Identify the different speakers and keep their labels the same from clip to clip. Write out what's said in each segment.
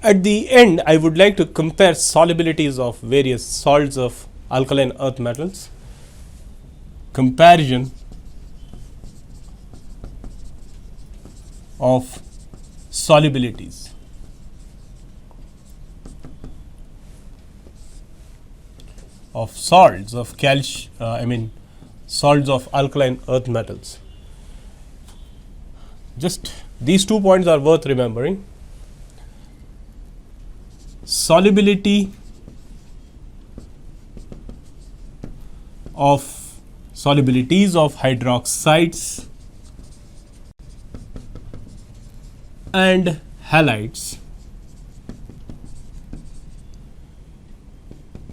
Speaker 1: At the end, I would like to compare solubilities of various salts of alkaline earth metals. Comparison of solubilities of salts of salts of alkaline earth metals. Just these 2 points are worth remembering. Solubilities of hydroxides and halides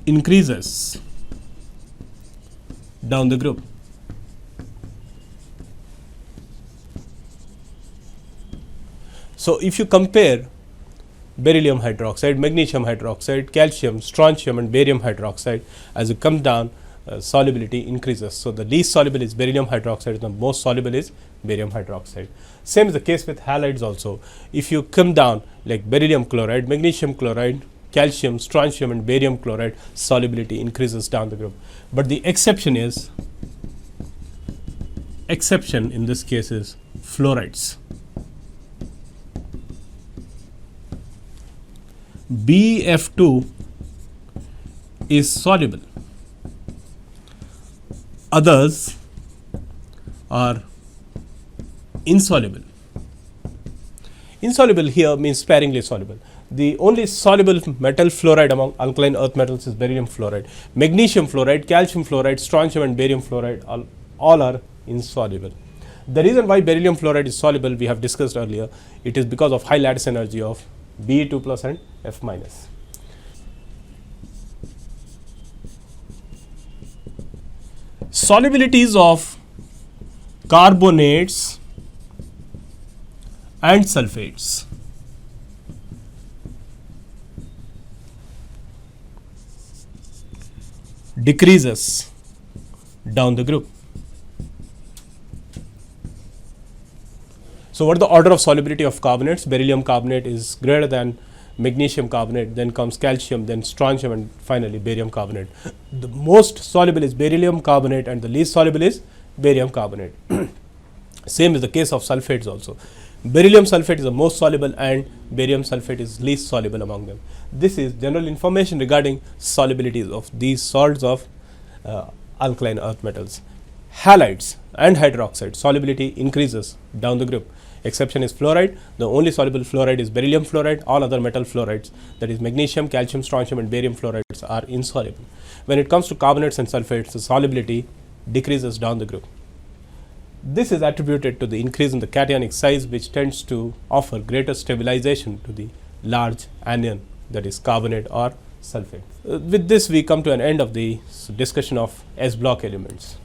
Speaker 1: increases down the group. So, if you compare beryllium hydroxide, magnesium hydroxide, calcium, strontium and barium hydroxide, as you come down, solubility increases. So, the least soluble is beryllium hydroxide, the most soluble is barium hydroxide. Same is the case with halides also. If you come down like beryllium chloride, magnesium chloride, calcium, strontium and barium chloride, solubility increases down the group. But the exception in this case is fluorides. BF2 is soluble, others are insoluble. Insoluble here means sparingly soluble. The only soluble metal fluoride among alkaline earth metals is beryllium fluoride. Magnesium fluoride, calcium fluoride, strontium and barium fluoride all are insoluble. The reason why beryllium fluoride is soluble we have discussed earlier. It is because of high lattice energy of Be2 plus and F minus. Solubilities of carbonates and sulfates. Decreases down the group. So, what is the order of solubility of carbonates? Beryllium carbonate is greater than magnesium carbonate, then comes calcium, then strontium and finally barium carbonate. The most soluble is beryllium carbonate and the least soluble is barium carbonate. Same is the case of sulfates also. Beryllium sulfate is the most soluble and barium sulfate is least soluble among them. This is general information regarding solubilities of these salts of alkaline earth metals. Halides and hydroxide solubility increases down the group. Exception is fluoride. The only soluble fluoride is beryllium fluoride. All other metal fluorides, that is magnesium, calcium, strontium and barium fluorides, are insoluble. When it comes to carbonates and sulfates, the solubility decreases down the group. This is attributed to the increase in the cationic size, which tends to offer greater stabilization to the large anion, that is carbonate or sulfate. With this we come to an end of the discussion of S block elements.